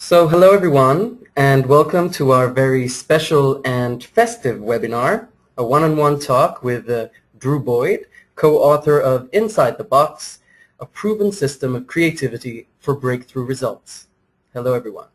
So hello everyone, and welcome to our very special and festive webinar, a one-on-one talk with Drew Boyd, co-author of Inside the Box, a proven system of creativity for breakthrough results. Hello everyone.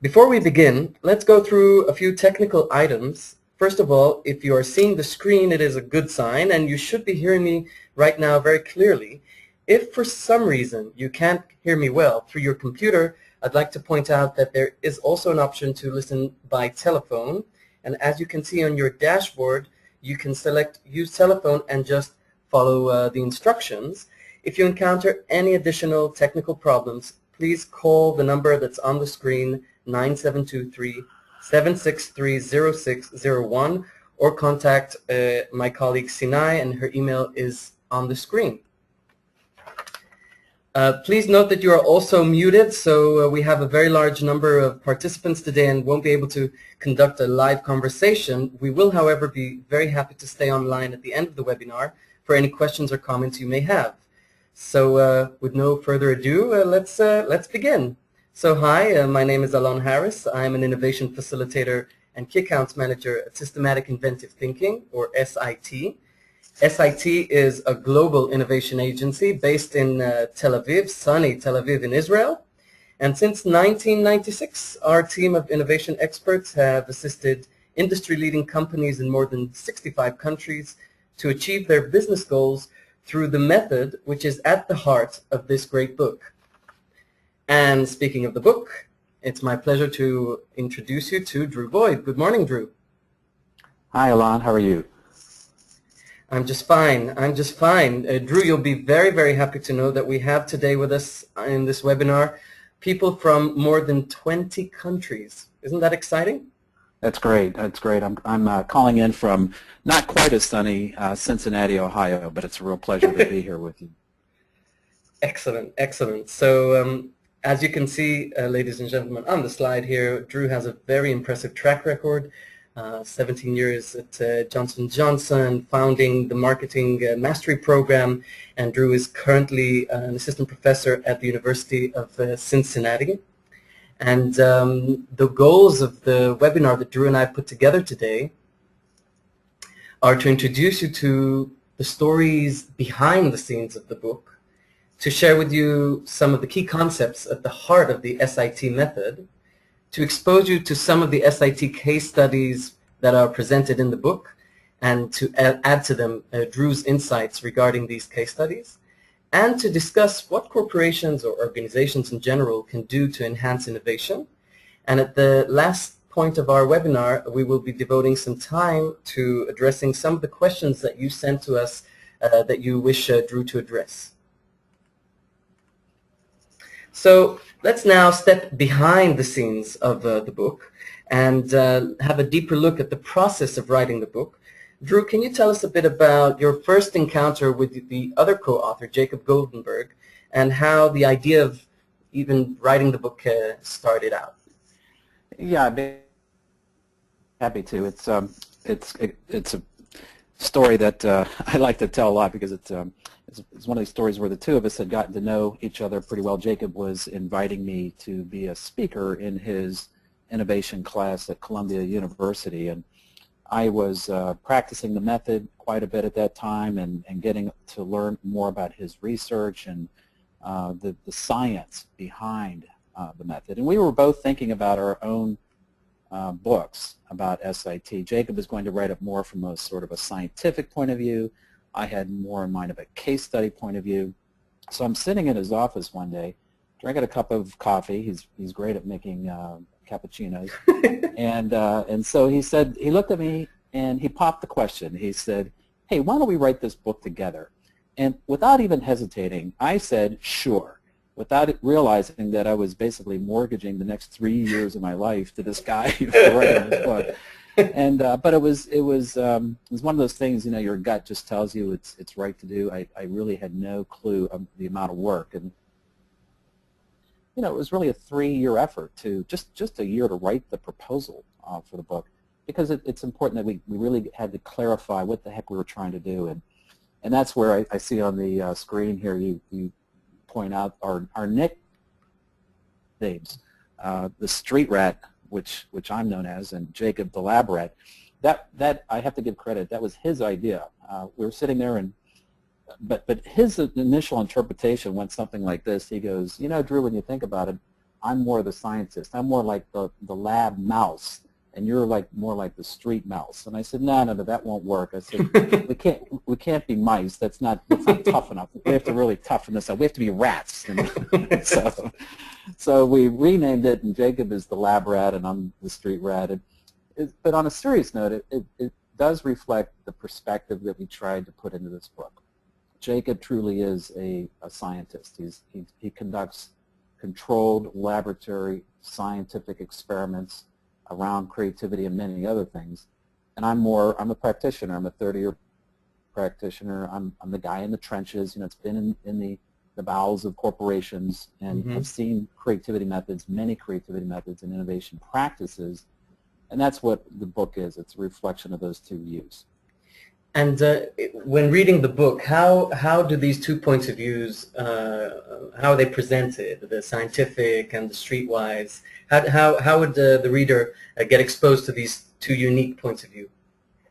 Before we begin, let's go through a few technical items. First of all, if you are seeing the screen, it is a good sign, and you should be hearing me right now very clearly. If for some reason you can't hear me well through your computer, I'd like to point out that there is also an option to listen by telephone. And as you can see on your dashboard, you can select use telephone and just follow the instructions. If you encounter any additional technical problems, please call the number that's on the screen, 9723-763-0601, or contact my colleague Sinai, and her email is on the screen. Please note that you are also muted, so we have a very large number of participants today and won't be able to conduct a live conversation. We will, however, be very happy to stay online at the end of the webinar for any questions or comments you may have. So with no further ado, let's begin. So hi, my name is Alon Harris. I'm an innovation facilitator and key accounts manager at Systematic Inventive Thinking, or SIT. SIT is a global innovation agency based in Tel Aviv, sunny Tel Aviv in Israel. And since 1996, our team of innovation experts have assisted industry-leading companies in more than 65 countries to achieve their business goals through the method which is at the heart of this great book. And speaking of the book, it's my pleasure to introduce you to Drew Boyd. Good morning, Drew. Hi, Alon. How are you? I'm just fine. Drew, you'll be very, very happy to know that we have today with us in this webinar people from more than 20 countries. Isn't that exciting? That's great. That's great. I'm calling in from not quite as sunny Cincinnati, Ohio, but it's a real pleasure to be here with you. Excellent, excellent. So as you can see, ladies and gentlemen, on the slide here, Drew has a very impressive track record. 17 years at Johnson & Johnson, founding the Marketing Mastery Program, and Drew is currently an assistant professor at the University of Cincinnati. And the goals of the webinar that Drew and I put together today are to introduce you to the stories behind the scenes of the book, to share with you some of the key concepts at the heart of the SIT method, to expose you to some of the SIT case studies that are presented in the book, and to add to them Drew's insights regarding these case studies, and to discuss what corporations or organizations in general can do to enhance innovation. And at the last point of our webinar, we will be devoting some time to addressing some of the questions that you sent to us that you wish Drew to address. So let's now step behind the scenes of the book and have a deeper look at the process of writing the book. Drew, can you tell us a bit about your first encounter with the other co-author, Jacob Goldenberg, and how the idea of even writing the book started out? Yeah, I'd be happy to. It's a story that I like to tell a lot because it's one of these stories where the two of us had gotten to know each other pretty well. Jacob was inviting me to be a speaker in his innovation class at Columbia University, and I was practicing the method quite a bit at that time and getting to learn more about his research and the science behind the method. And we were both thinking about our own books about SIT. Jacob was going to write it more from a sort of a scientific point of view. I had more in mind of a case study point of view. So I'm sitting in his office one day, drinking a cup of coffee. He's great at making cappuccinos. and so he said, he looked at me and he popped the question. He said, hey, why don't we write this book together? And without even hesitating, I said, sure, without realizing that I was basically mortgaging the next 3 years of my life to this guy for writing this book. And but it was one of those things, you know, your gut just tells you it's right to do. I really had no clue of the amount of work, and you know, it was really a 3-year effort to just a year to write the proposal for the book, because it's important that we really had to clarify what the heck we were trying to do, and that's where I see on the screen here you point out our nickname names. The street rat, which I'm known as, and Jacob the lab rat, that I have to give credit. That was his idea. We were sitting there, and but his initial interpretation went something like this. He goes, you know, Drew, when you think about it, I'm more the scientist. I'm more like the lab mouse, and you're like more like the street mouse. And I said, no, that won't work. I said, we can't be mice. That's not tough enough. We have to really toughen this up. We have to be rats. And so we renamed it, and Jacob is the lab rat, and I'm the street rat. But on a serious note, it does reflect the perspective that we tried to put into this book. Jacob truly is a scientist. He conducts controlled laboratory scientific experiments around creativity and many other things. And I'm a practitioner. I'm a 30-year practitioner. I'm the guy in the trenches. You know, it's been in the bowels of corporations, and I've seen creativity methods, many creativity methods and innovation practices, and that's what the book is. It's a reflection of those two views. And when reading the book, how do these two points of views, how are they presented, the scientific and the streetwise? How would the reader get exposed to these two unique points of view?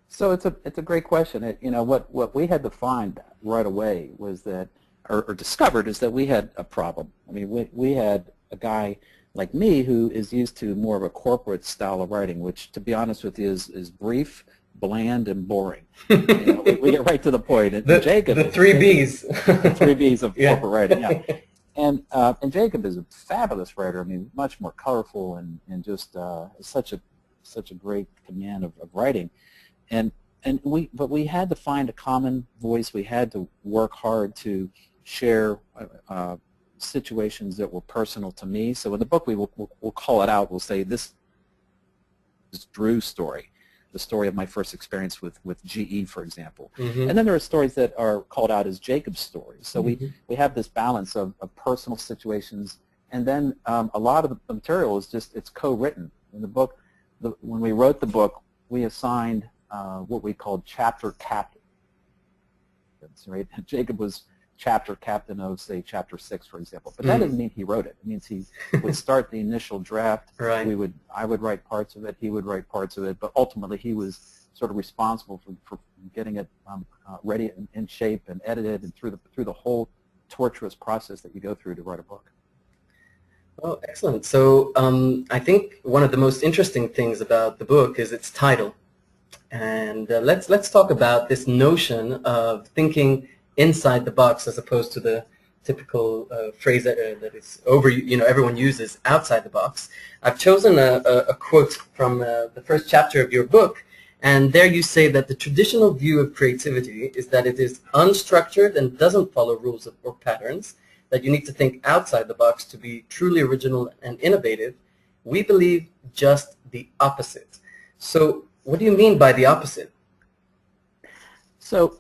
So it's a great question. You know, what we had to find right away was that, or discovered, is that we had a problem. I mean, we had a guy like me who is used to more of a corporate style of writing, which, to be honest with you, is brief, bland, and boring. You know, we get right to the point. And Jacob, the three B's. The three B's of corporate writing, yeah. And Jacob is a fabulous writer. I mean, much more colorful and just such a great command of writing. But we had to find a common voice. We had to work hard to share situations that were personal to me. So in the book, we'll call it out. We'll say, this is Drew's story, the story of my first experience with GE, for example. And then there are stories that are called out as Jacob's stories. So we have this balance of personal situations, and then a lot of the material is it's co-written. In the book, when we wrote the book, we assigned what we called chapter captains, right? Jacob was chapter captain of, say, chapter 6, for example. But that doesn't mean he wrote it. It means he would start the initial draft. Right. I would write parts of it. He would write parts of it. But ultimately, he was sort of responsible for getting it ready and in shape and edited, and through the whole torturous process that you go through to write a book. Oh, excellent. So I think one of the most interesting things about the book is its title. And let's talk about this notion of thinking inside the box as opposed to the typical phrase that is everyone uses, outside the box. I've chosen a quote from the first chapter of your book, and there you say that the traditional view of creativity is that it is unstructured and doesn't follow rules or patterns, that you need to think outside the box to be truly original and innovative. We believe just the opposite. So what do you mean by the opposite? So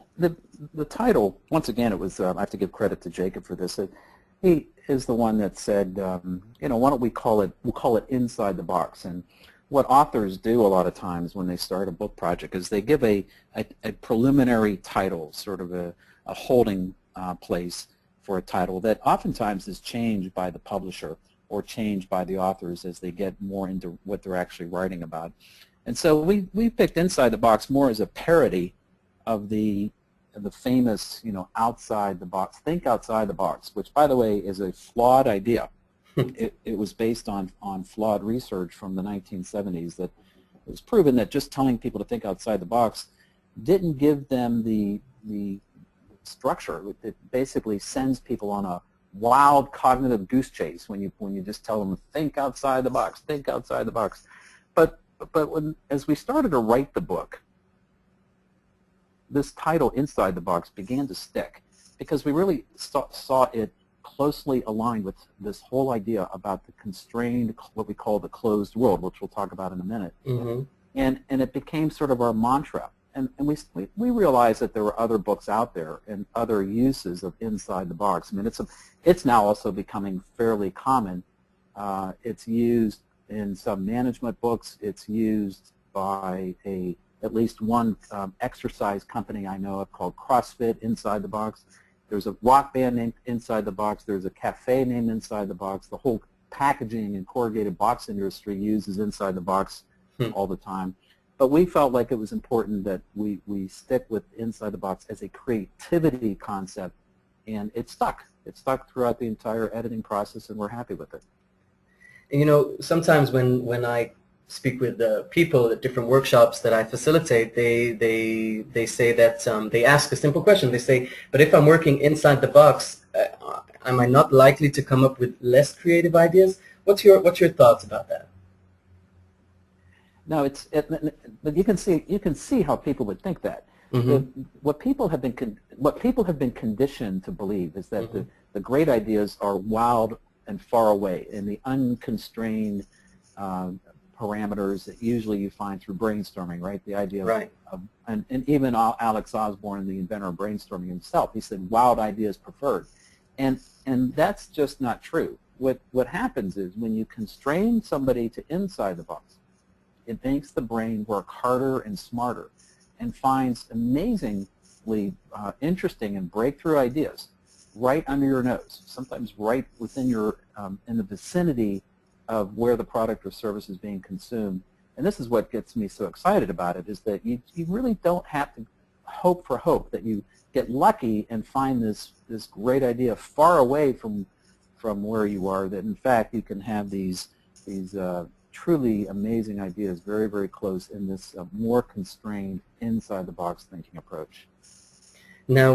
the title, once again, it was, I have to give credit to Jacob for this. He is the one that said, why don't we'll call it inside the box. And what authors do a lot of times when they start a book project is they give a preliminary title, sort of a holding place for a title that oftentimes is changed by the publisher or changed by the authors as they get more into what they're actually writing about. And so we picked Inside the Box more as a parody of the famous, outside the box, think outside the box, which, by the way, is a flawed idea. It was based on flawed research from the 1970s that it was proven that just telling people to think outside the box didn't give them the structure. It basically sends people on a wild cognitive goose chase when you just tell them, think outside the box, think outside the box. But as we started to write the book, this title, Inside the Box, began to stick because we really saw it closely aligned with this whole idea about the constrained, what we call the closed world, which we'll talk about in a minute. And it became sort of our mantra. And we realized that there were other books out there and other uses of Inside the Box. I mean, it's now also becoming fairly common. It's used in some management books. It's used by at least one exercise company I know of called CrossFit, Inside the Box. There's a rock band named Inside the Box. There's a cafe named Inside the Box. The whole packaging and corrugated box industry uses inside the box Hmm. all the time. But we felt like it was important that we stick with inside the box as a creativity concept, and it stuck. It stuck throughout the entire editing process, and we're happy with it. And, you know, sometimes when I speak with people at different workshops that I facilitate, they say that they ask a simple question. They say, "But if I'm working inside the box, am I not likely to come up with less creative ideas?" What's your thoughts about that? No, but you can see how people would think that. Mm-hmm. What people have been conditioned to believe is that Mm-hmm. the great ideas are wild and far away, and the unconstrained parameters that usually you find through brainstorming, right? The idea Right. And even Alex Osborne, the inventor of brainstorming himself, he said wild ideas preferred, and that's just not true. What happens is when you constrain somebody to inside the box, it makes the brain work harder and smarter, and finds amazingly interesting and breakthrough ideas right under your nose, sometimes right within your, in the vicinity of where the product or service is being consumed. And this is what gets me so excited about it, is that you really don't have to hope for hope, that you get lucky and find this great idea far away from where you are, that in fact you can have these truly amazing ideas very, very close in this more constrained, inside-the-box thinking approach. Now,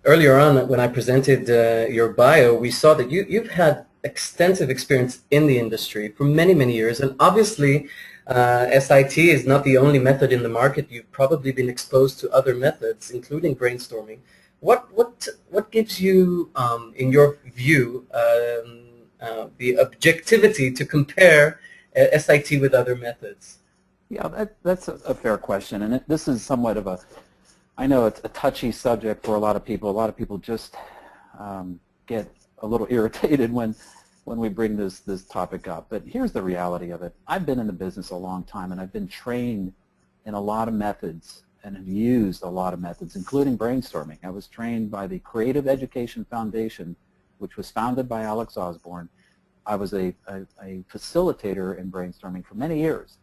earlier on when I presented your bio, we saw that you've had extensive experience in the industry for many, many years, and obviously SIT is not the only method in the market. You've probably been exposed to other methods, including brainstorming. What gives you, in your view, the objectivity to compare SIT with other methods? Yeah, that's a fair question, and this is somewhat of a, I know it's a touchy subject for a lot of people. A lot of people just get a little irritated when we bring this topic up. But here's the reality of it. I've been in the business a long time, and I've been trained in a lot of methods and have used a lot of methods, including brainstorming. I was trained by the Creative Education Foundation, which was founded by Alex Osborne. I was a facilitator in brainstorming for many years.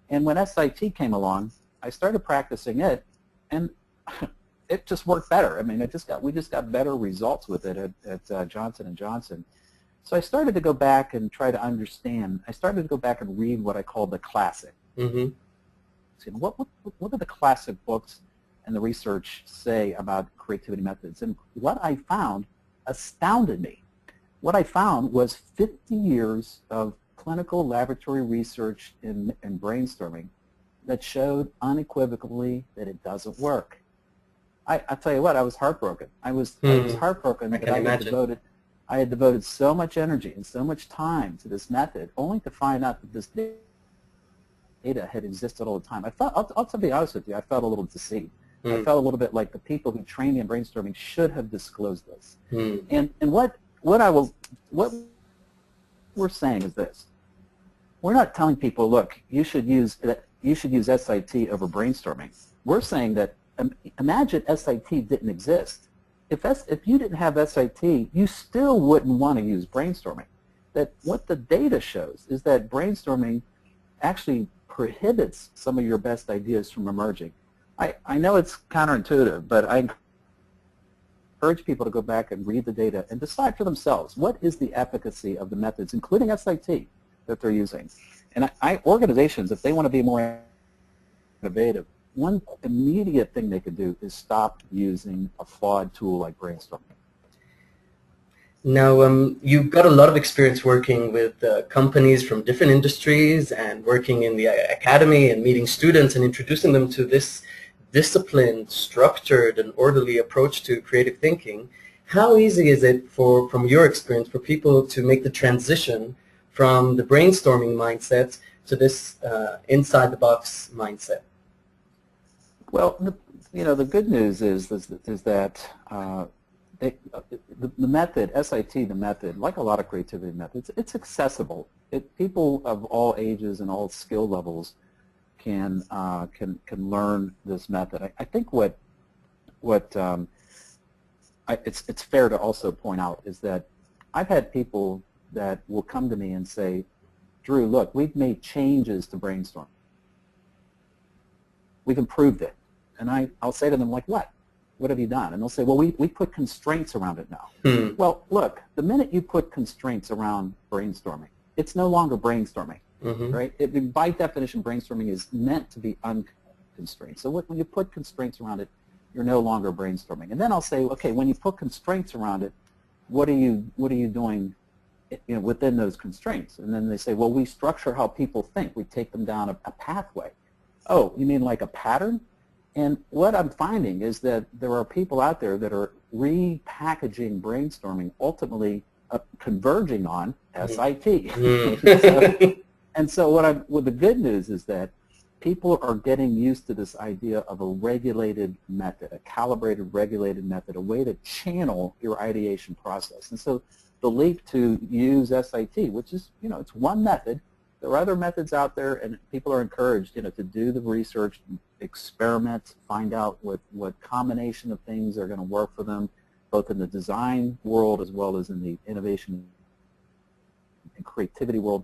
And when SIT came along, I started practicing it, and it just worked better. I mean, we just got better results with it at Johnson & Johnson. So I started to go back and try to understand. I started to go back and read what I call the classic. Mm-hmm. So what do the classic books and the research say about creativity methods? And what I found astounded me. What I found was 50 years of clinical laboratory research in brainstorming that showed unequivocally that it doesn't work. I tell you what, I was heartbroken. I was heartbroken that I had devoted so much energy and so much time to this method, only to find out that this data had existed all the time. I felt, I'll be honest with you, I felt a little deceived. I felt a little bit like the people who trained me in brainstorming should have disclosed this. And what we're saying is this: we're not telling people, look, you should use SIT over brainstorming. We're saying that imagine SIT didn't exist. If you didn't have SIT, you still wouldn't want to use brainstorming. That what the data shows is that brainstorming actually prohibits some of your best ideas from emerging. I know it's counterintuitive, but I encourage people to go back and read the data and decide for themselves what is the efficacy of the methods, including SIT, that they're using. And organizations, if they want to be more innovative, one immediate thing they could do is stop using a flawed tool like brainstorming. Now, you've got a lot of experience working with companies from different industries and working in the academy and meeting students and introducing them to this disciplined, structured, and orderly approach to creative thinking. How easy is it, from your experience, for people to make the transition from the brainstorming mindset to this inside-the-box mindset? Well, the good news is that the method, SIT, the method, like a lot of creativity methods, it's accessible. People of all ages and all skill levels can learn this method. I think it's fair to also point out is that I've had people that will come to me and say, Drew, look, we've made changes to brainstorm. We've improved it. And I'll say to them, like, what? What have you done? And they'll say, well, we put constraints around it now. Well, look, the minute you put constraints around brainstorming, it's no longer brainstorming, right? By definition, brainstorming is meant to be unconstrained. So when you put constraints around it, you're no longer brainstorming. And then I'll say, okay, when you put constraints around it, what are you doing, within those constraints? And then they say, well, we structure how people think. We take them down a pathway. Oh, you mean like a pattern? And what I'm finding is that there are people out there that are repackaging brainstorming, ultimately converging on SIT. So what the good news is that people are getting used to this idea of a regulated method, a calibrated, regulated method, a way to channel your ideation process. And so the leap to use SIT, which is, it's one method. There are other methods out there, and people are encouraged, to do the research, experiment, find out what combination of things are going to work for them, both in the design world as well as in the innovation and creativity world.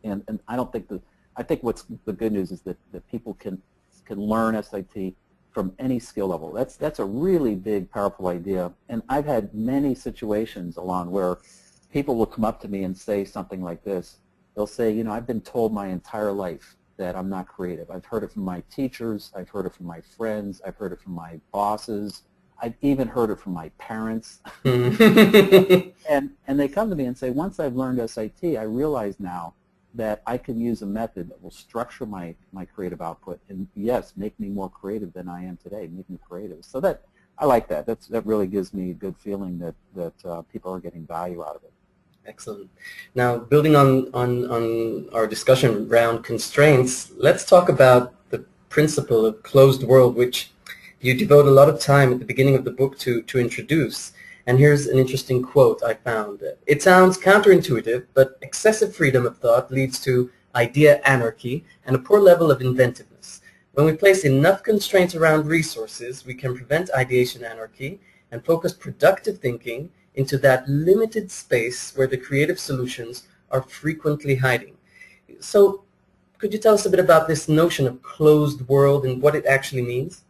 And I think what's the good news is that people can learn SIT from any skill level. That's a really big, powerful idea. And I've had many situations, Alon, where people will come up to me and say something like this. They'll say, I've been told my entire life that I'm not creative. I've heard it from my teachers. I've heard it from my friends. I've heard it from my bosses. I've even heard it from my parents. And they come to me and say, once I've learned SIT, I realize now that I can use a method that will structure my creative output and, yes, make me more creative than I am today, make me creative. So I like that. That really gives me a good feeling that people are getting value out of it. Excellent. Now, building on our discussion around constraints, let's talk about the principle of closed world, which you devote a lot of time at the beginning of the book to introduce. And here's an interesting quote I found. It sounds counterintuitive, but excessive freedom of thought leads to idea anarchy and a poor level of inventiveness. When we place enough constraints around resources, we can prevent ideation anarchy and focus productive thinking into that limited space where the creative solutions are frequently hiding. So could you tell us a bit about this notion of closed world and what it actually means?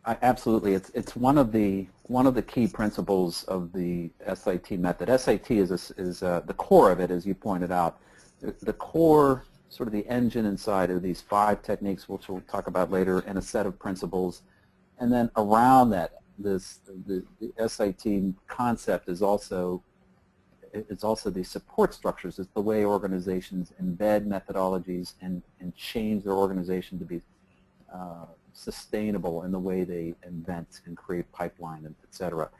Absolutely. It's one of the key principles of the SIT method. SIT is the core of it, as you pointed out. The core, sort of the engine inside of these 5 techniques, which we'll talk about later, and a set of principles. And then around that, the SIT concept is also the support structures. It's the way organizations embed methodologies and change their organization to be sustainable in the way they invent and create pipeline, et cetera.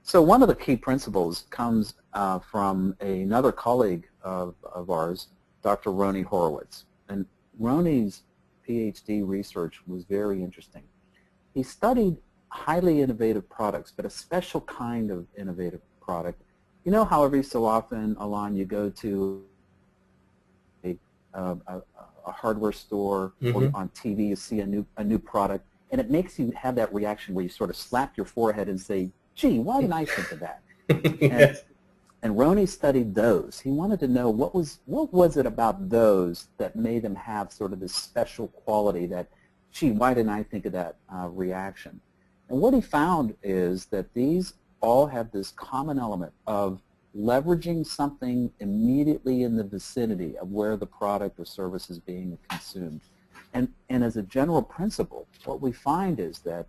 So one of the key principles comes from another colleague of ours, Dr. Roni Horowitz. And Roni's PhD research was very interesting. He studied highly innovative products, but a special kind of innovative product. You know how every so often, Alon, you go to a hardware store or on TV, you see a new product, and it makes you have that reaction where you sort of slap your forehead and say, gee, why didn't I think of that? Yes. And Roni studied those. He wanted to know what was it about those that made them have sort of this special quality that, gee, why didn't I think of that reaction? And what he found is that these all have this common element of leveraging something immediately in the vicinity of where the product or service is being consumed. And as a general principle, what we find is that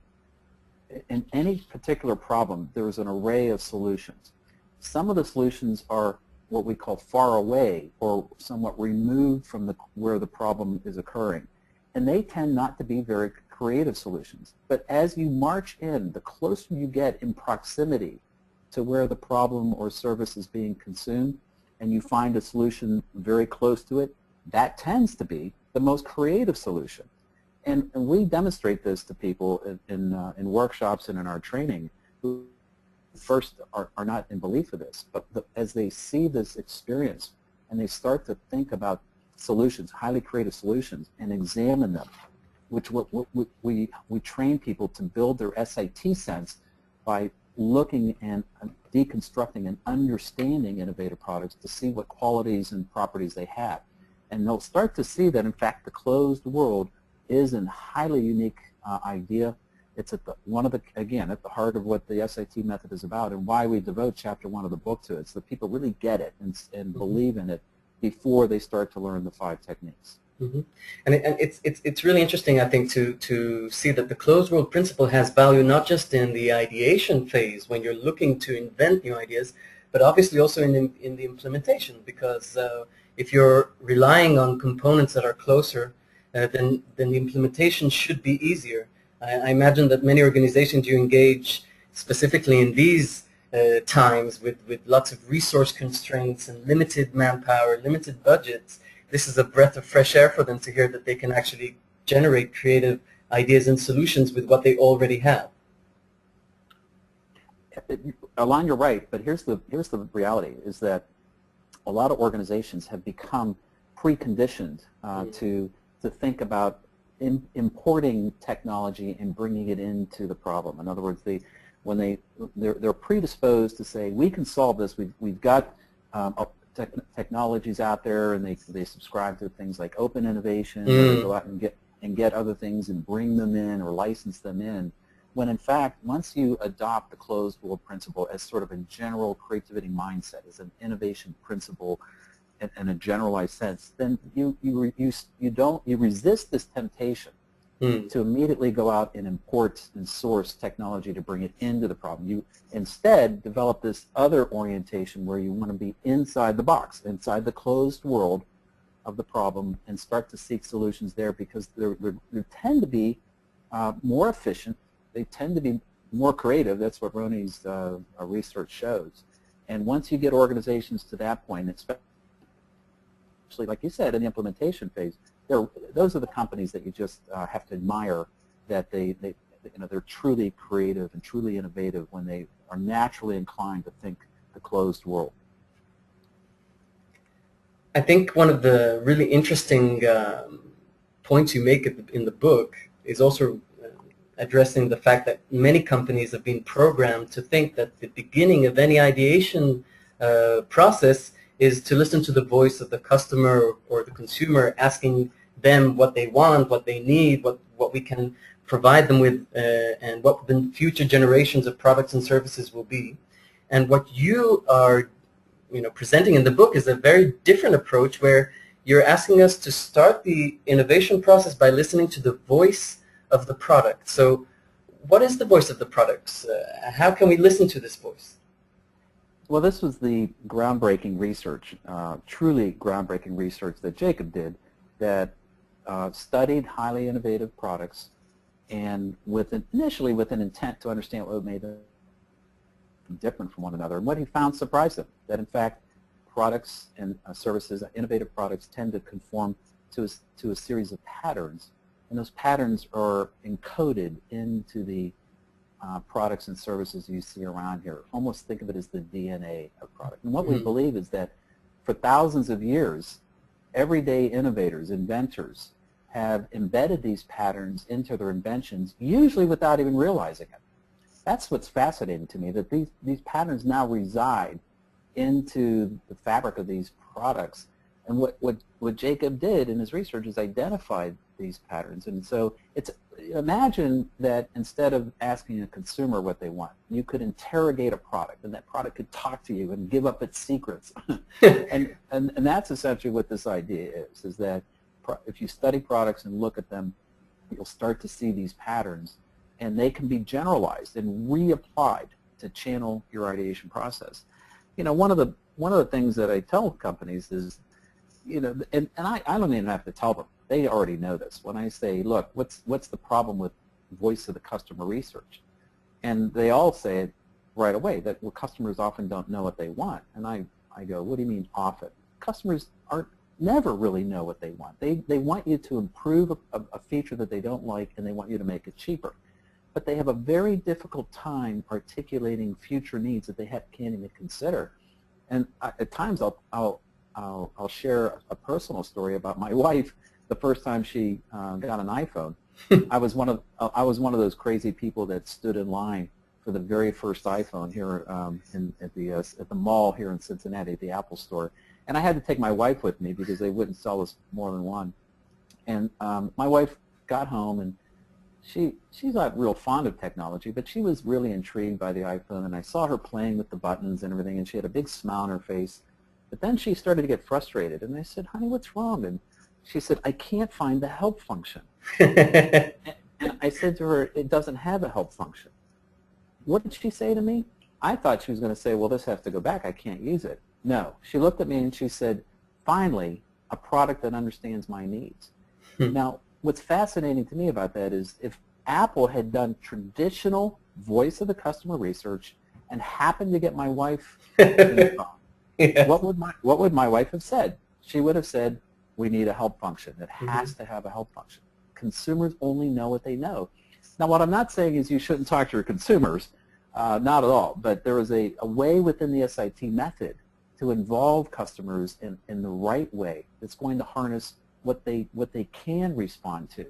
in any particular problem, there's an array of solutions. Some of the solutions are what we call far away or somewhat removed from where the problem is occurring. And they tend not to be very creative solutions. But as you march in, the closer you get in proximity to where the problem or service is being consumed, and you find a solution very close to it, that tends to be the most creative solution. And we demonstrate this to people in workshops and in our training who first are not in belief of this, but as they see this experience and they start to think about solutions, highly creative solutions, and examine them, which we train people to build their SIT sense by looking and deconstructing and understanding innovative products to see what qualities and properties they have. And they'll start to see that, in fact, the closed world is a highly unique idea. It's at the, again, at the heart of what the SIT method is about and why we devote chapter 1 of the book to it, so that people really get it and believe in it before they start to learn the 5 techniques. Mm-hmm. And it's really interesting, I think, to see that the closed world principle has value not just in the ideation phase when you're looking to invent new ideas, but obviously also in the implementation, because if you're relying on components that are closer, then the implementation should be easier. I imagine that many organizations you engage specifically in these times with lots of resource constraints and limited manpower, limited budgets, this is a breath of fresh air for them to hear that they can actually generate creative ideas and solutions with what they already have. Alon, you're right, but here's the reality, is that a lot of organizations have become preconditioned to think about importing technology and bringing it into the problem. In other words, they're predisposed to say, we can solve this. We've got technologies out there, and they subscribe to things like open innovation, or they go out and get other things and bring them in or license them in. When in fact, once you adopt the closed world principle as sort of a general creativity mindset, as an innovation principle in a generalized sense, then you resist this temptation to immediately go out and import and source technology to bring it into the problem. You instead develop this other orientation where you want to be inside the box, inside the closed world of the problem, and start to seek solutions there, because they tend to be more efficient. They tend to be more creative. That's what Roni's research shows. And once you get organizations to that point, especially, like you said, in the implementation phase, those are the companies that you just have to admire, that they're truly creative and truly innovative when they are naturally inclined to think the closed world. I think one of the really interesting points you make in the book is also addressing the fact that many companies have been programmed to think that the beginning of any ideation process is to listen to the voice of the customer or the consumer, asking them what they want, what they need, what we can provide them with, and what the future generations of products and services will be. And what you are presenting in the book is a very different approach, where you're asking us to start the innovation process by listening to the voice of the product. So what is the voice of the products? How can we listen to this voice? Well, this was the groundbreaking research, truly groundbreaking research that Jacob did, that studied highly innovative products, and initially with an intent to understand what made them different from one another. And what he found surprised him, that in fact products and services, innovative products, tend to conform to a series of patterns, and those patterns are encoded into the products and services you see around here. Almost think of it as the DNA of product. And what we believe is that for thousands of years, everyday innovators, inventors, have embedded these patterns into their inventions, usually without even realizing it. That's what's fascinating to me, that these patterns now reside into the fabric of these products. And what Jacob did in his research is identified these patterns. And so imagine that instead of asking a consumer what they want, you could interrogate a product, and that product could talk to you and give up its secrets. and that's essentially what this idea is that if you study products and look at them, you'll start to see these patterns, and they can be generalized and reapplied to channel your ideation process. One of the things that I tell companies is, and I don't even have to tell them. They already know this. When I say, look, what's the problem with voice of the customer research? And they all say it right away, that customers often don't know what they want. And I go, what do you mean often? Customers never really know what they want. They want you to improve a feature that they don't like, and they want you to make it cheaper. But they have a very difficult time articulating future needs that they can't even consider. And at times I'll share a personal story about my wife. The first time she got an iPhone, I was one of those crazy people that stood in line for the very first iPhone here at the mall here in Cincinnati, at the Apple Store. And I had to take my wife with me because they wouldn't sell us more than one. And my wife got home, and she's not real fond of technology, but she was really intrigued by the iPhone, and I saw her playing with the buttons and everything, and she had a big smile on her face. But then she started to get frustrated, and I said, "Honey, what's wrong?" And she said, "I can't find the help function." And I said to her, "It doesn't have a help function." What did she say to me? I thought she was going to say, "Well, this has to go back. I can't use it." No. She looked at me and she said, "Finally, a product that understands my needs." Now, what's fascinating to me about that is if Apple had done traditional voice of the customer research and happened to get my wife in the phone, Yeah. what would my wife have said? She would have said, "We need a help function. It has to have a help function." Consumers only know what they know. Now, what I'm not saying is you shouldn't talk to your consumers, not at all, but there is a way within the SIT method to involve customers in the right way that's going to harness what they can respond to.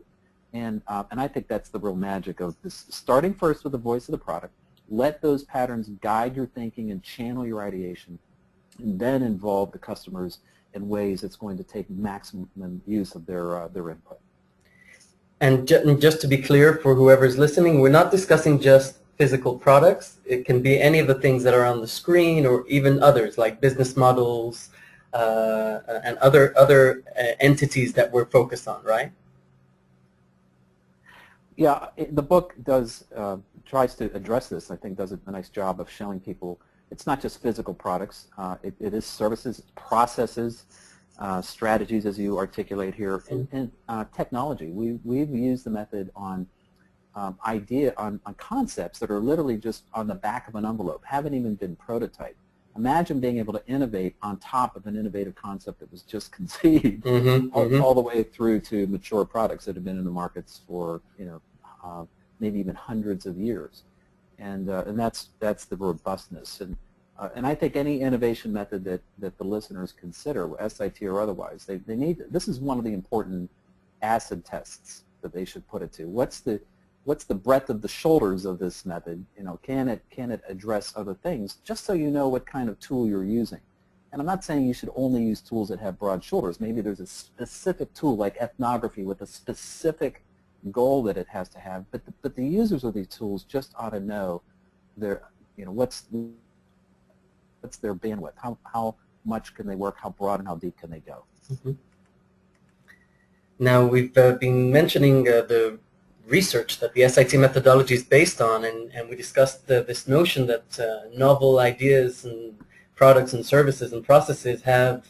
And I think that's the real magic of this, starting first with the voice of the product. Let those patterns guide your thinking and channel your ideation, and then involve the customers in ways that's going to take maximum use of their input. And just to be clear for whoever's listening, we're not discussing just physical products. It can be any of the things that are on the screen, or even others like business models and other entities that we're focused on, right? Yeah, the book does tries to address this. I think does a nice job of showing people it's not just physical products. It is services, processes, strategies, as you articulate here, and technology. We've used the method on on concepts that are literally just on the back of an envelope, haven't even been prototyped. Imagine being able to innovate on top of an innovative concept that was just conceived, all the way through to mature products that have been in the markets for maybe even hundreds of years, and that's the robustness. And I think any innovation method that the listeners consider, SIT or otherwise, they need. This is one of the important acid tests that they should put it to. What's the breadth of the shoulders of this method? Can it address other things? Just so you know what kind of tool you're using. And I'm not saying you should only use tools that have broad shoulders. Maybe there's a specific tool like ethnography with a specific goal that it has to have. But the users of these tools just ought to know what's their bandwidth. How much can they work? How broad and how deep can they go? Now, we've been mentioning the research that the SIT methodology is based on, and we discussed this notion that novel ideas and products and services and processes have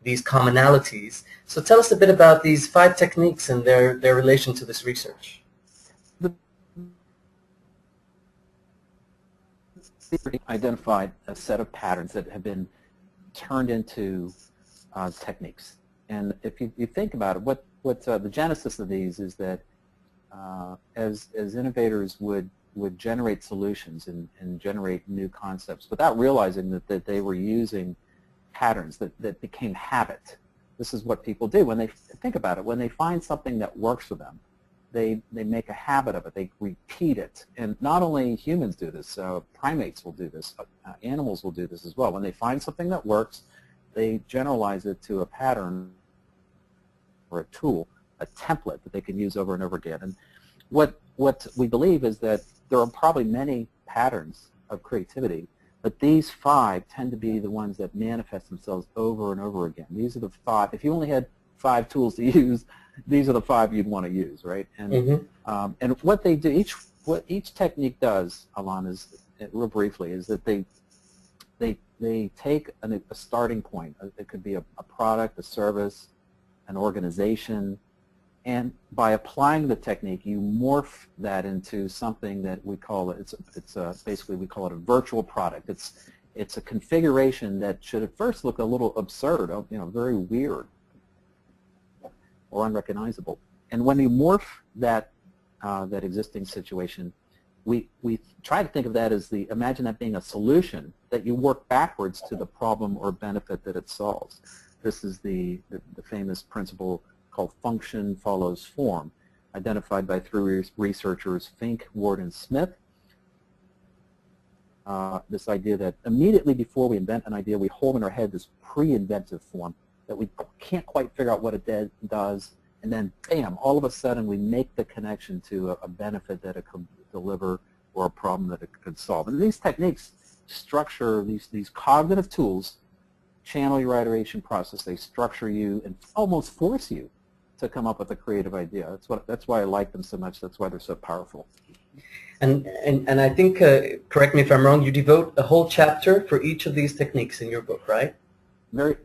these commonalities. So tell us a bit about these 5 techniques and their relation to this research. Identified a set of patterns that have been turned into techniques. And if you think about it, what the genesis of these is that as innovators would generate solutions and generate new concepts without realizing that they were using patterns that became habit. This is what people do when they think about it. When they find something that works for them, they make a habit of it. They repeat it. And not only humans do this, primates will do this, animals will do this as well. When they find something that works, they generalize it to a pattern or a tool, a template that they can use over and over again. And what we believe is that there are probably many patterns of creativity, but these 5 tend to be the ones that manifest themselves over and over again. These are the 5. If you only had 5 tools to use, these are the 5 you'd want to use, right? And and what they do, what each technique does, Alon, is real briefly, is that they take a starting point. It could be a product, a service, an organization, and by applying the technique, you morph that into something that we call basically we call it a virtual product. It's a configuration that should at first look a little absurd, very weird or unrecognizable. And when you morph that existing situation, we try to think of that as imagine that being a solution that you work backwards to the problem or benefit that it solves. This is the famous principle called function follows form, identified by 3 researchers, Fink, Ward, and Smith. this idea that immediately before we invent an idea, we hold in our head this pre-inventive form that we can't quite figure out what it does, and then, bam, all of a sudden we make the connection to a benefit that it could deliver or a problem that it could solve. And these techniques structure these cognitive tools, channel your iteration process. They structure you and almost force you to come up with a creative idea. That's why I like them so much. That's why they're so powerful. And I think, correct me if I'm wrong, you devote a whole chapter for each of these techniques in your book, right?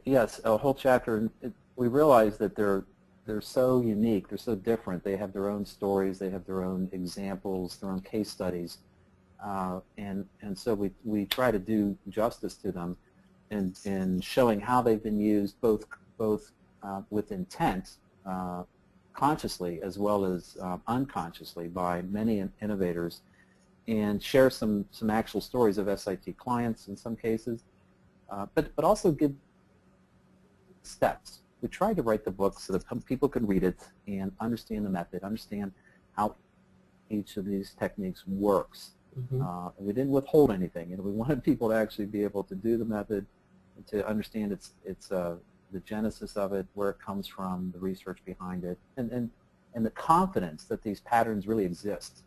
Yes, a whole chapter. We realize that they're so unique, they're so different. They have their own stories, they have their own examples, their own case studies, and so we try to do justice to them in showing how they've been used both with intent, consciously as well as unconsciously by many innovators, and share some actual stories of SIT clients in some cases, but also give steps. We tried to write the book so that people could read it and understand the method, understand how each of these techniques works. Mm-hmm. We didn't withhold anything. We wanted people to actually be able to do the method, to understand the genesis of it, where it comes from, the research behind it, and the confidence that these patterns really exist,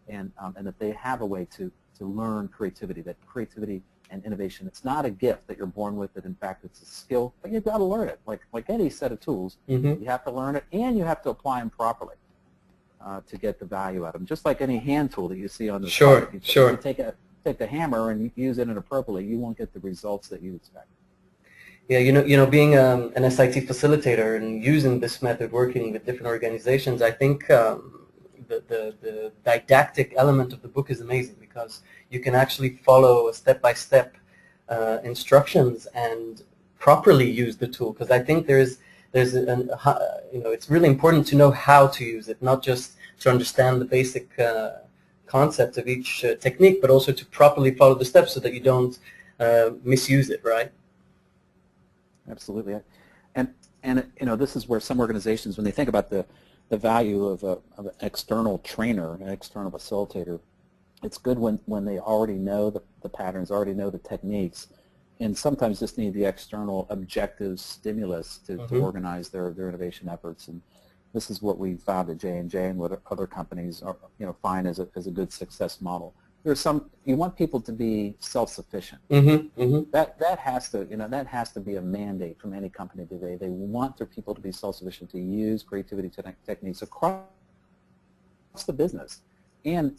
and that they have a way to learn creativity, that creativity and innovation, it's not a gift that you're born with it. In fact, it's a skill, but you've got to learn it. Like any set of tools, mm-hmm. You have to learn it, and you have to apply them properly to get the value out of them. Just like any hand tool that you see on the side. If you take a hammer and you use it inappropriately, you won't get the results that you expect. Yeah, being an SIT facilitator and using this method, working with different organizations, I think the didactic element of the book is amazing, because you can actually follow step-by-step instructions and properly use the tool. Because I think it's really important to know how to use it, not just to understand the basic concept of each technique, but also to properly follow the steps so that you don't misuse it, right? Absolutely, and this is where some organizations, when they think about the value of an external trainer, an external facilitator, it's good when they already know the patterns, already know the techniques, and sometimes just need the external objective stimulus to organize their innovation efforts. And this is what we found at J&J and what other companies find as a good success model. You want people to be self-sufficient. That has to be a mandate from any company today. They want their people to be self-sufficient, to use creativity techniques across the business, and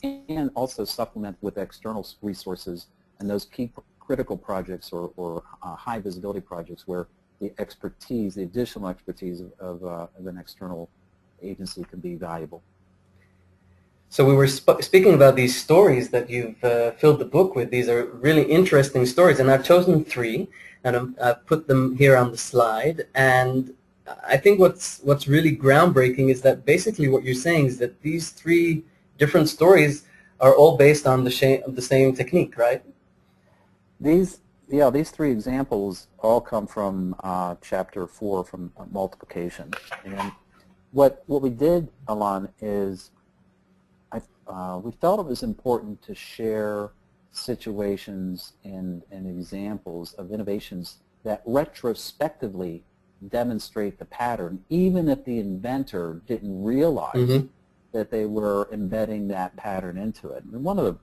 also supplement with external resources and those key critical projects or high visibility projects where the additional expertise of an external agency can be valuable. So we were speaking about these stories that you've filled the book with. These are really interesting stories, and I've chosen 3, and I've put them here on the slide. And I think what's really groundbreaking is that basically what you're saying is that these 3 different stories are all based on the same technique, right? These 3 examples all come from chapter 4, from multiplication. And what we did, Alon, is we felt it was important to share situations and examples of innovations that retrospectively demonstrate the pattern, even if the inventor didn't realize that they were embedding that pattern into it. And one of the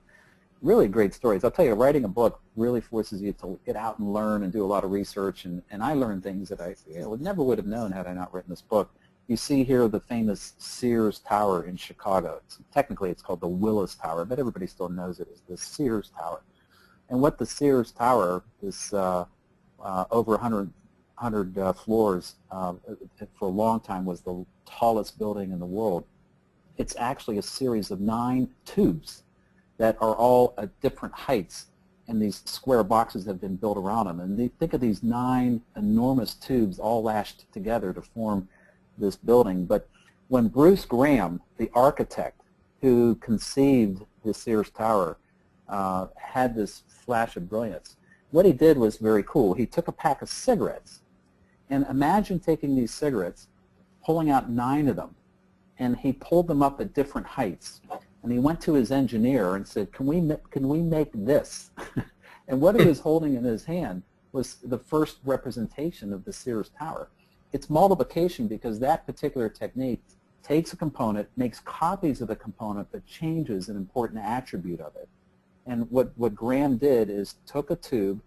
really great stories, I'll tell you, writing a book really forces you to get out and learn and do a lot of research, and I learned things that I never would have known had I not written this book. You see here the famous Sears Tower in Chicago. Technically it's called the Willis Tower, but everybody still knows it as the Sears Tower. And what the Sears Tower is, over 100 floors, for a long time was the tallest building in the world. It's actually a series of 9 tubes that are all at different heights, and these square boxes have been built around them. And think of these 9 enormous tubes all lashed together to form this building. But when Bruce Graham, the architect who conceived the Sears Tower, had this flash of brilliance, what he did was very cool. He took a pack of cigarettes, and imagine taking these cigarettes, pulling out 9 of them, and he pulled them up at different heights and he went to his engineer and said, can we make this? And what he was holding in his hand was the first representation of the Sears Tower. It's multiplication because that particular technique takes a component, makes copies of the component, but changes an important attribute of it. And what Graham did is took a tube,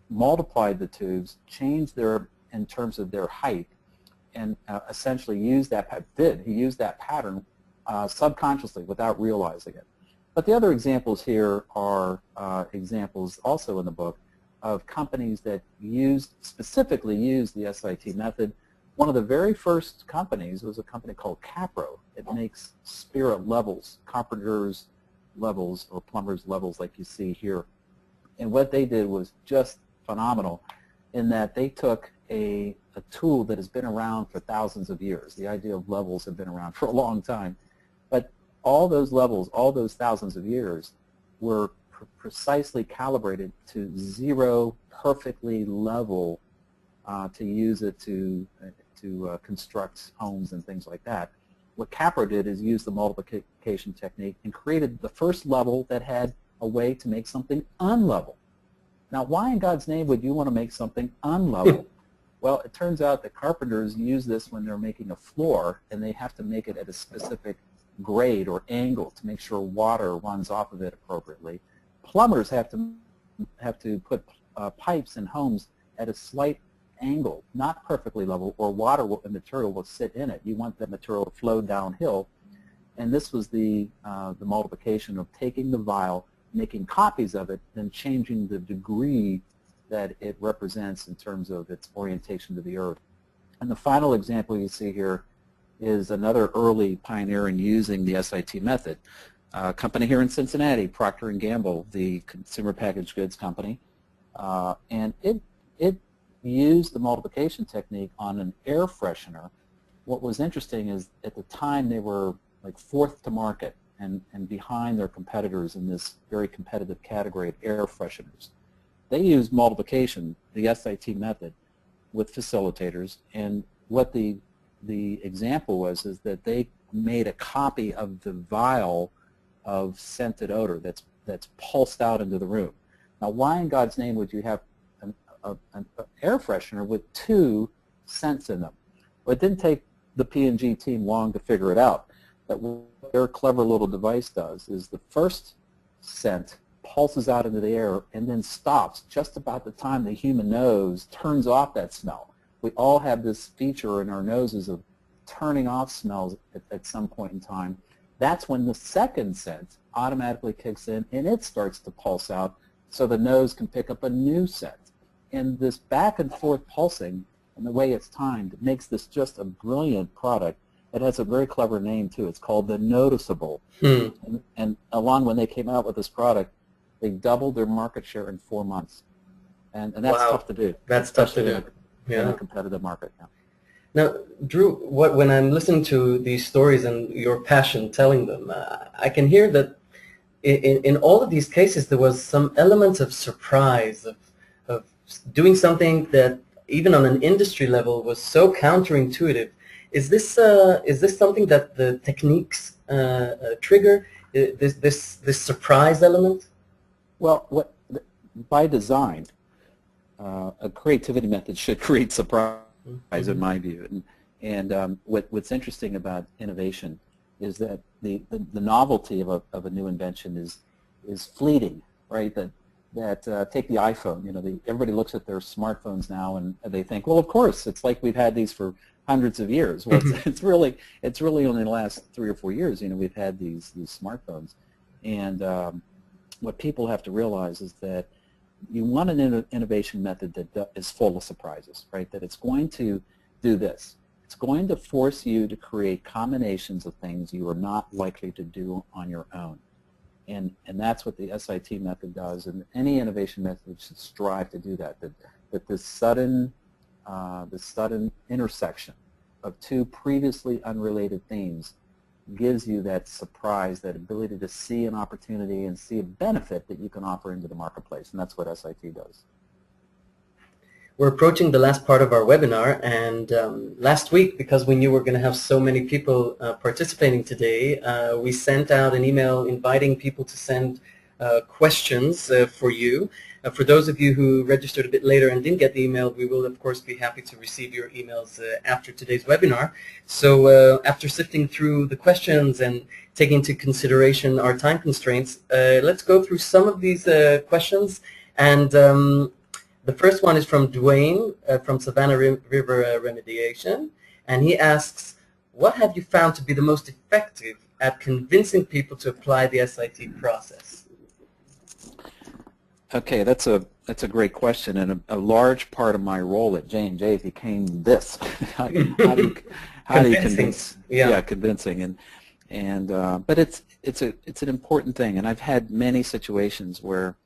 multiplied the tubes, changed their, in terms of their height, and essentially used that pattern subconsciously without realizing it. But the other examples here are examples also in the book of companies that specifically used the SIT method. One of the very first companies was a company called Capro. It makes spirit levels, carpenter's levels or plumber's levels like you see here. And what they did was just phenomenal in that they took a tool that has been around for thousands of years. The idea of levels have been around for a long time. But all those levels, all those thousands of years, were precisely calibrated to zero, perfectly level, to use it to construct homes and things like that. What Capro did is use the multiplication technique and created the first level that had a way to make something unlevel. Now, why in God's name would you want to make something unlevel? Well, it turns out that carpenters use this when they're making a floor, and they have to make it at a specific grade or angle to make sure water runs off of it appropriately. Plumbers have to put pipes in homes at a slight angle, not perfectly level, or and material will sit in it. You want the material to flow downhill, and this was the multiplication of taking the vial, making copies of it, then changing the degree that it represents in terms of its orientation to the earth. And the final example you see here is another early pioneer in using the SIT method. A company here in Cincinnati, Procter & Gamble, the consumer packaged goods company, and it used the multiplication technique on an air freshener. What was interesting is at the time they were like fourth to market and behind their competitors in this very competitive category of air fresheners. They used multiplication, the SIT method, with facilitators, and what the example was is that they made a copy of the vial of scented odor that's pulsed out into the room. Now, why in God's name would you have an air freshener with two scents in them? Well, it didn't take the P&G team long to figure it out. That what their clever little device does is the first scent pulses out into the air and then stops just about the time the human nose turns off that smell. We all have this feature in our noses of turning off smells at some point in time. That's when the second scent automatically kicks in and it starts to pulse out so the nose can pick up a new scent. And this back and forth pulsing and the way it's timed makes this just a brilliant product. It has a very clever name too. It's called the Noticeable. And Alon, when they came out with this product, they doubled their market share in 4 months. And that's tough to do. That's tough to do. In a competitive market. Yeah. Now, Drew, when I'm listening to these stories and your passion telling them, I can hear that in all of these cases there was some elements of surprise, of doing something that even on an industry level was so counterintuitive. Is this something that the techniques trigger, this surprise element? Well, by design, a creativity method should create surprise, in my view. And what's interesting about innovation is that the novelty of a new invention is fleeting, right? That take the iPhone. You know, everybody looks at their smartphones now and they think, well, of course, it's like we've had these for hundreds of years. Well, it's really only the last 3 or 4 years. You know, we've had these smartphones, and what people have to realize is that you want an innovation method that is full of surprises, right? That it's going to do this. It's going to force you to create combinations of things you are not likely to do on your own. And that's what the SIT method does, and any innovation method should strive to do that. That this sudden intersection of two previously unrelated themes gives you that surprise, that ability to see an opportunity and see a benefit that you can offer into the marketplace, and that's what SIT does. We're approaching the last part of our webinar, and last week, because we knew we were going to have so many people participating today, we sent out an email inviting people to send questions for you. For those of you who registered a bit later and didn't get the email, we will of course be happy to receive your emails after today's webinar. So after sifting through the questions and taking into consideration our time constraints, let's go through some of these questions. And the first one is from Dwayne from Savannah River Remediation, and he asks, what have you found to be the most effective at convincing people to apply the SIT process? Okay, that's a great question, and a large part of my role at J&J became this: how do you convince? Yeah, convincing, but it's an important thing, and I've had many situations where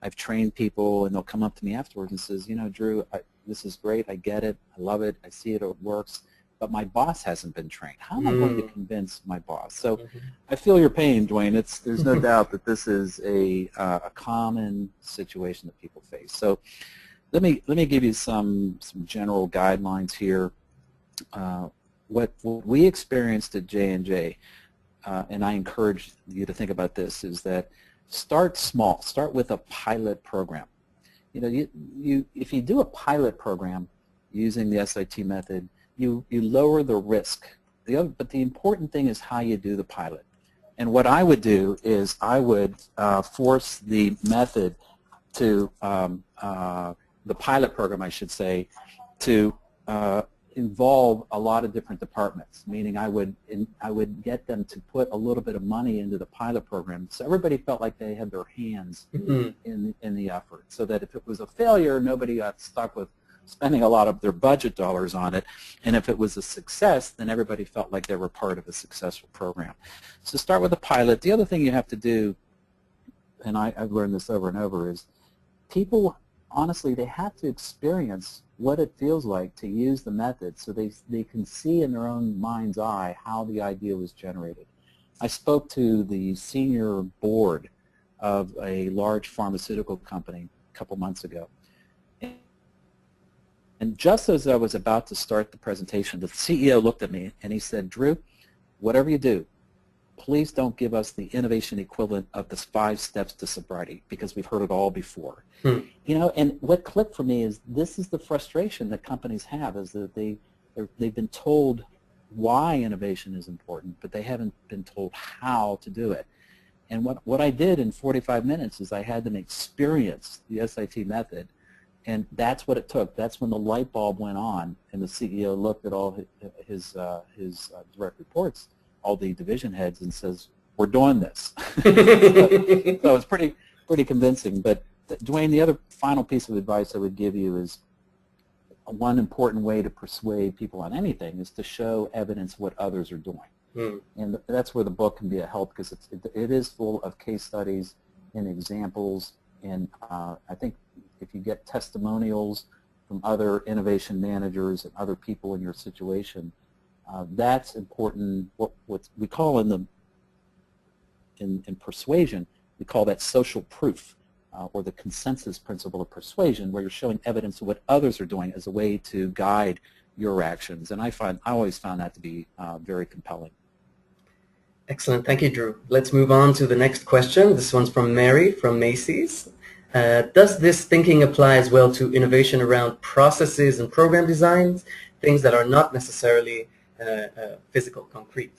I've trained people, and they'll come up to me afterwards and says, you know, Drew, this is great, I get it, I love it, I see it, it works, but my boss hasn't been trained. How am I going to convince my boss? So I feel your pain, Dwayne. There's no doubt that this is a common situation that people face. So let me give you some general guidelines here. What we experienced at J&J, and I encourage you to think about this, is that start small. Start with a pilot program. You know, if you do a pilot program using the SIT method, you lower the risk. But the important thing is how you do the pilot. And what I would do is I would force the method to, the pilot program I should say, to involve a lot of different departments, meaning I would get them to put a little bit of money into the pilot program so everybody felt like they had their hands in the effort, so that if it was a failure, nobody got stuck with spending a lot of their budget dollars on it, and if it was a success, then everybody felt like they were part of a successful program. So start with a pilot. The other thing you have to do, and I've learned this over and over, is people, honestly, they have to experience what it feels like to use the method so they can see in their own mind's eye how the idea was generated. I spoke to the senior board of a large pharmaceutical company a couple months ago. And just as I was about to start the presentation, the CEO looked at me and he said, Drew, whatever you do, please don't give us the innovation equivalent of the 5 steps to sobriety, because we've heard it all before. You know, and what clicked for me is this is the frustration that companies have, is that they've been told why innovation is important, but they haven't been told how to do it. And what I did in 45 minutes is I had them experience the SIT method, and that's what it took. That's when the light bulb went on, and the CEO looked at all his direct reports, all the division heads, and says, we're doing this. So it's pretty convincing. But Dwayne, the other final piece of advice I would give you is one important way to persuade people on anything is to show evidence of what others are doing. And that's where the book can be a help, because it is full of case studies and examples. And I think if you get testimonials from other innovation managers and other people in your situation, that's important. What we call in persuasion, we call that social proof, or the consensus principle of persuasion, where you're showing evidence of what others are doing as a way to guide your actions. And I always found that to be very compelling. Excellent. Thank you, Drew. Let's move on to the next question. This one's from Mary from Macy's. Does this thinking apply as well to innovation around processes and program designs, things that are not necessarily physical, concrete?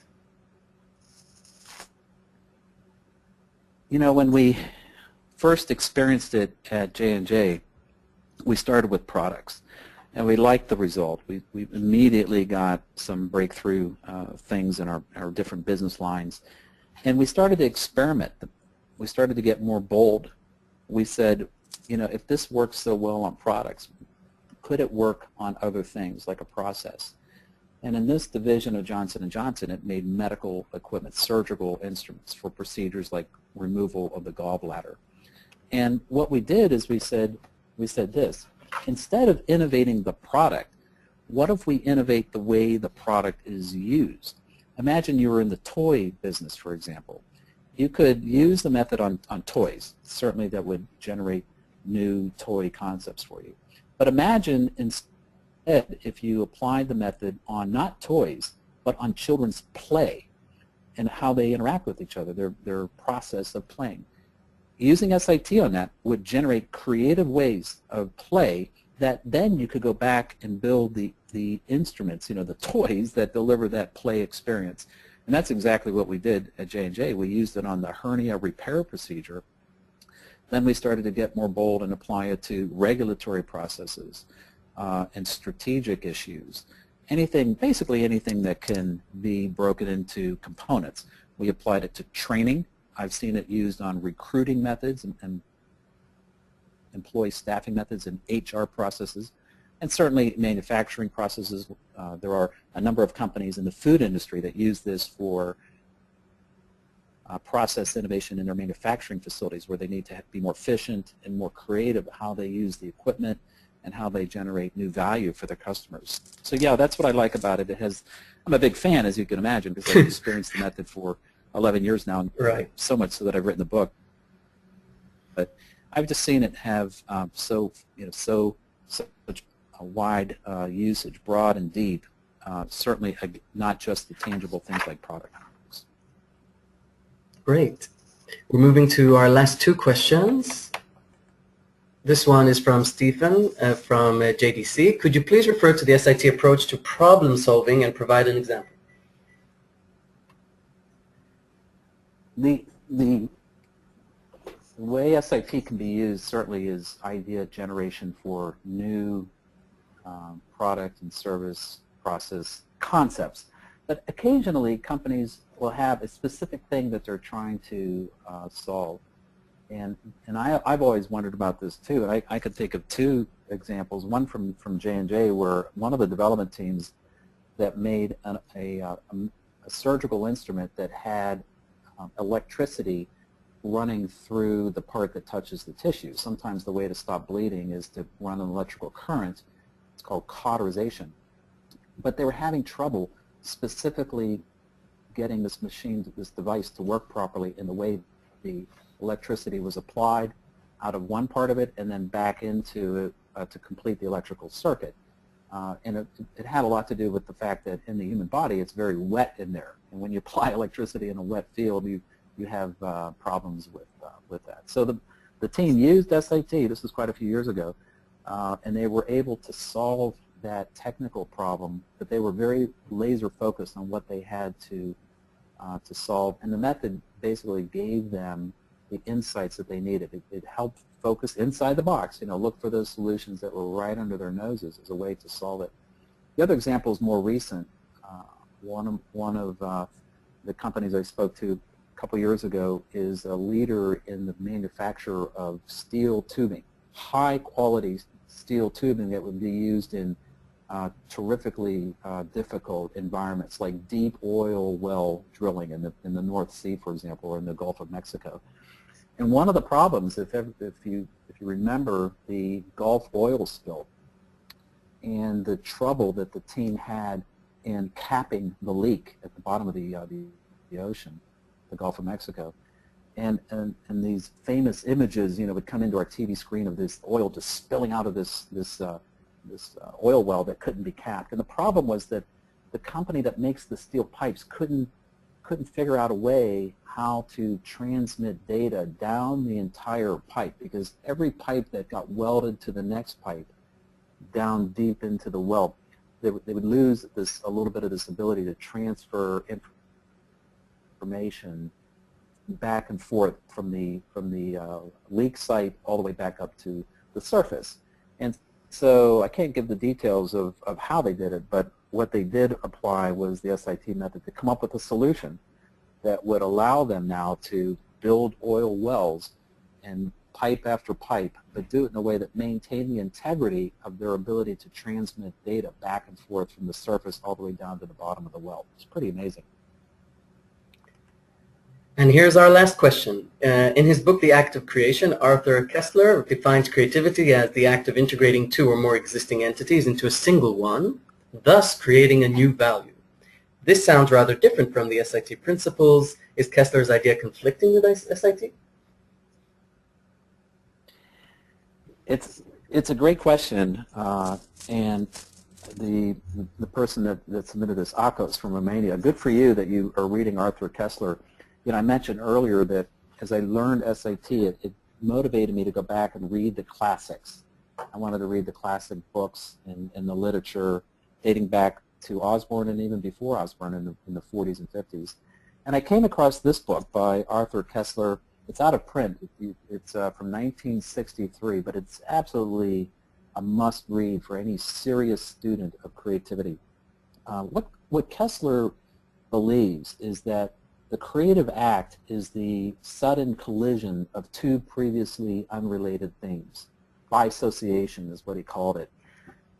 You know, when we first experienced it at J&J, we started with products, and we liked the result. We immediately got some breakthrough things in our different business lines, and we started to experiment. We started to get more bold. We said, you know, if this works so well on products, could it work on other things like a process? And in this division of Johnson & Johnson, it made medical equipment, surgical instruments for procedures like removal of the gallbladder. And what we did is we said this: instead of innovating the product, what if we innovate the way the product is used? Imagine you were in the toy business, for example. You could use the method on toys. Certainly that would generate new toy concepts for you. But imagine instead if you applied the method on not toys, but on children's play and how they interact with each other, their process of playing. Using SIT on that would generate creative ways of play that then you could go back and build the instruments, the toys that deliver that play experience. And that's exactly what we did at J&J. We used it on the hernia repair procedure. Then we started to get more bold and apply it to regulatory processes and strategic issues. Basically anything that can be broken into components. We applied it to training. I've seen it used on recruiting methods and employee staffing methods and HR processes, and certainly manufacturing processes. There are a number of companies in the food industry that use this for process innovation in their manufacturing facilities, where they need to be more efficient and more creative how they use the equipment and how they generate new value for their customers. So yeah, that's what I like about it. I'm a big fan, as you can imagine, because I've experienced the method for 11 years now, right. So much so that I've written the book. But I've just seen it have such a wide usage, broad and deep. Certainly not just the tangible things like product. Great. We're moving to our last two questions. This one is from Stephen from JDC. Could you please refer to the SIT approach to problem solving and provide an example? The way SIT can be used certainly is idea generation for new product and service process concepts. But occasionally companies will have a specific thing that they're trying to solve. And I've always wondered about this too. I could think of two examples, one from J&J, where one of the development teams that made a surgical instrument that had electricity running through the part that touches the tissue. Sometimes the way to stop bleeding is to run an electrical current. It's called cauterization. But they were having trouble specifically getting this device to work properly in the way the electricity was applied out of one part of it and then back into it to complete the electrical circuit. And it had a lot to do with the fact that in the human body it's very wet in there. And when you apply electricity in a wet field, you have problems with that. So the team used SIT, this was quite a few years ago, and they were able to solve that technical problem, but they were very laser focused on what they had to solve, and the method basically gave them the insights that they needed. It helped focus inside the box, look for those solutions that were right under their noses as a way to solve it. The other example is more recent. One of the companies I spoke to a couple years ago is a leader in the manufacture of steel tubing, high quality steel tubing that would be used in terrifically difficult environments like deep oil well drilling in the North Sea, for example, or in the Gulf of Mexico. And one of the problems, if you remember the Gulf oil spill and the trouble that the team had in capping the leak at the bottom of the ocean, the Gulf of Mexico, and these famous images, would come into our TV screen of this oil just spilling out of this oil well that couldn't be capped. And the problem was that the company that makes the steel pipes couldn't figure out a way how to transmit data down the entire pipe, because every pipe that got welded to the next pipe down deep into the well, they would lose a little bit of this ability to transfer information back and forth from the leak site all the way back up to the surface. And so I can't give the details of how they did it, but what they did apply was the SIT method to come up with a solution that would allow them now to build oil wells and pipe after pipe, but do it in a way that maintained the integrity of their ability to transmit data back and forth from the surface all the way down to the bottom of the well. It's pretty amazing. And here's our last question. In his book, The Act of Creation, Arthur Koestler defines creativity as the act of integrating two or more existing entities into a single one, thus creating a new value. This sounds rather different from the SIT principles. Is Koestler's idea conflicting with SIT? It's It's a great question, and the person that submitted this, Akos from Romania, good for you that you are reading Arthur Koestler. You know, I mentioned earlier that as I learned SAT, it motivated me to go back and read the classics. I wanted to read the classic books in the literature dating back to Osborne and even before Osborne in the 40s and 50s. And I came across this book by Arthur Koestler. It's out of print. It's from 1963, but it's absolutely a must-read for any serious student of creativity. What Koestler believes is that the creative act is the sudden collision of two previously unrelated things. Bisociation is what he called it.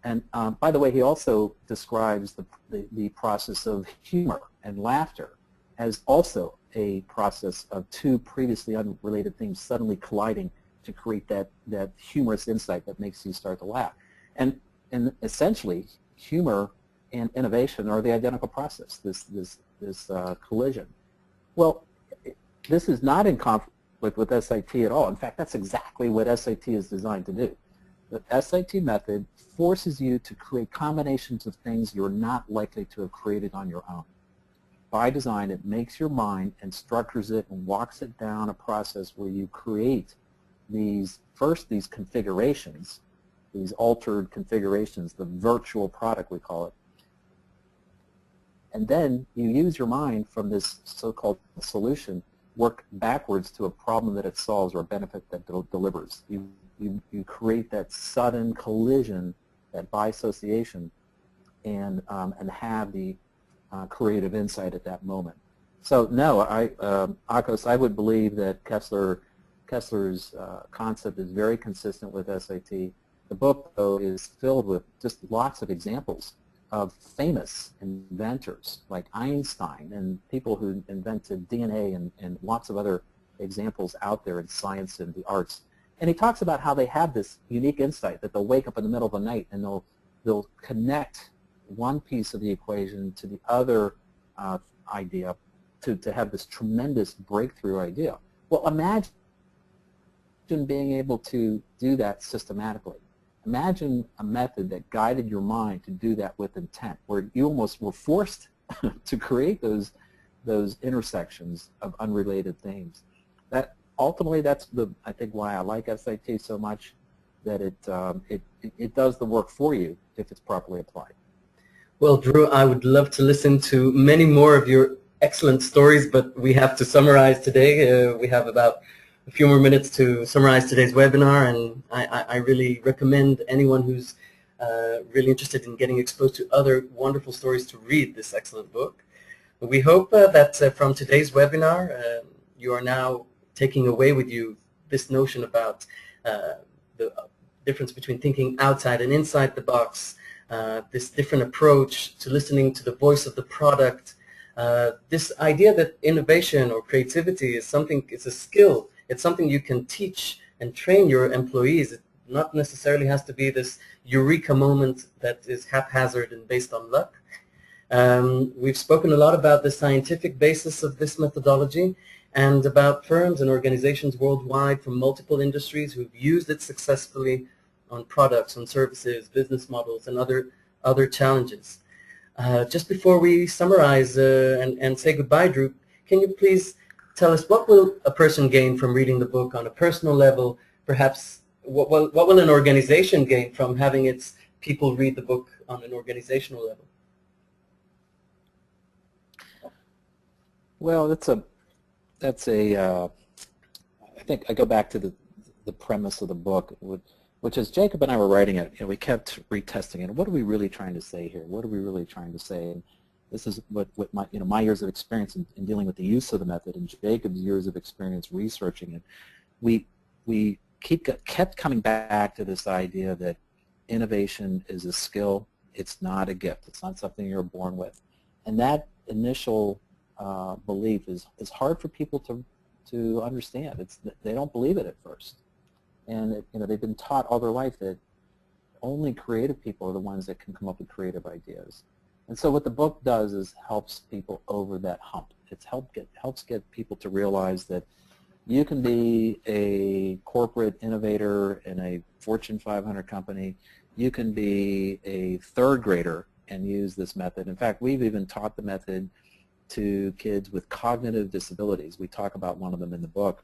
And by the way, he also describes the process of humor and laughter as also a process of two previously unrelated things suddenly colliding to create that humorous insight that makes you start to laugh. And essentially, humor and innovation are the identical process, this collision. Well, this is not in conflict with SAT at all. In fact, that's exactly what SAT is designed to do. The SAT method forces you to create combinations of things you're not likely to have created on your own. By design, it makes your mind and structures it and walks it down a process where you create these configurations, these altered configurations, the virtual product we call it. And then you use your mind from this so-called solution, work backwards to a problem that it solves or a benefit that delivers. You create that sudden collision, that bisociation, and have the creative insight at that moment. So no, Akos, I would believe that Koestler's concept is very consistent with SAT. The book, though, is filled with just lots of examples of famous inventors like Einstein and people who invented DNA and lots of other examples out there in science and the arts. And he talks about how they have this unique insight that they'll wake up in the middle of the night and they'll connect one piece of the equation to the other idea to have this tremendous breakthrough idea. Well, imagine being able to do that systematically. Imagine a method that guided your mind to do that with intent, where you almost were forced to create those intersections of unrelated things. That ultimately, that's I think why I like SAT so much, that it does the work for you if it's properly applied. Well, Drew, I would love to listen to many more of your excellent stories, but we have to summarize today. We have about a few more minutes to summarize today's webinar, and I really recommend anyone who's really interested in getting exposed to other wonderful stories to read this excellent book. We hope that from today's webinar, you are now taking away with you this notion about the difference between thinking outside and inside the box, this different approach to listening to the voice of the product, this idea that innovation or creativity is it's a skill. It's something you can teach and train your employees. It not necessarily has to be this eureka moment that is haphazard and based on luck. We've spoken a lot about the scientific basis of this methodology and about firms and organizations worldwide from multiple industries who've used it successfully on products, on services, business models, and other challenges. Just before we summarize and say goodbye, Drew, can you please tell us what will a person gain from reading the book on a personal level? Perhaps what will an organization gain from having its people read the book on an organizational level? Well, I think I go back to the premise of the book, which is Jacob and I were writing it, we kept retesting it. What are we really trying to say here? What are we really trying to say? And this is what my years of experience in dealing with the use of the method and Jacob's years of experience researching it. We kept coming back to this idea that innovation is a skill. It's not a gift. It's not something you're born with. And that initial belief is hard for people to understand. They don't believe it at first. And they've been taught all their life that only creative people are the ones that can come up with creative ideas. And so what the book does is helps people over that hump. It helps get people to realize that You can be a corporate innovator in a Fortune 500 company. You can be a third grader and use this method. In fact, we've even taught the method to kids with cognitive disabilities. We talk about one of them in the book.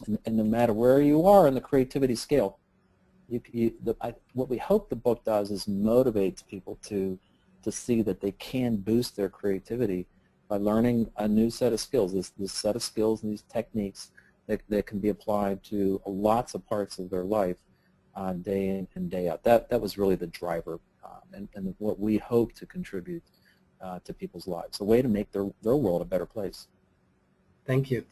And no matter where you are in the creativity scale, what we hope the book does is motivates people to see that they can boost their creativity by learning a new set of skills, this set of skills and these techniques that can be applied to lots of parts of their life day in and day out. That was really the driver and what we hope to contribute to people's lives, a way to make their world a better place. Thank you.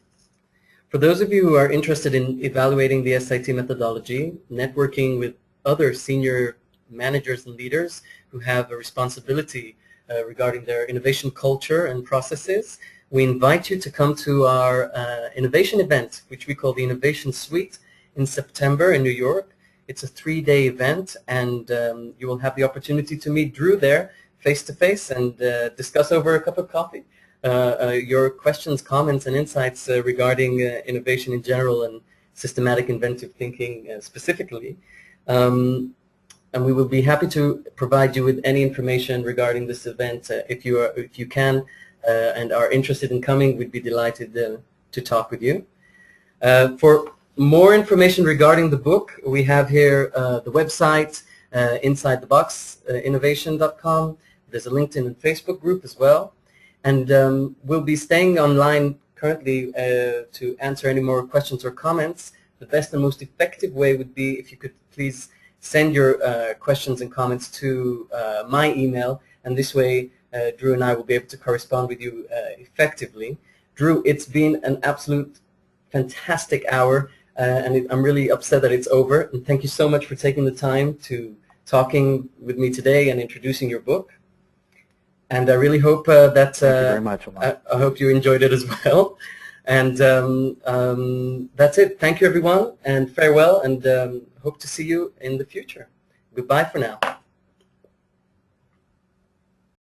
For those of you who are interested in evaluating the SIT methodology, networking with other senior managers and leaders who have a responsibility regarding their innovation culture and processes, we invite you to come to our innovation event, which we call the Innovation Suite, in September in New York. It's a 3-day event, and you will have the opportunity to meet Drew there face-to-face and discuss over a cup of coffee your questions, comments, and insights regarding innovation in general and systematic inventive thinking specifically. And we will be happy to provide you with any information regarding this event. If you can and are interested in coming, we'd be delighted to talk with you. For more information regarding the book, we have here the website, InsideTheBoxInnovation.com. There's a LinkedIn and Facebook group as well. And we'll be staying online currently to answer any more questions or comments. The best and most effective way would be if you could please send your questions and comments to my email, and this way Drew and I will be able to correspond with you effectively. Drew, it's been an absolute fantastic hour, and I'm really upset that it's over. And thank you so much for taking the time to talking with me today and introducing your book. And I really hope that Thank you very much, I hope you enjoyed it as well. And that's it. Thank you, everyone, and farewell, and hope to see you in the future. Goodbye for now.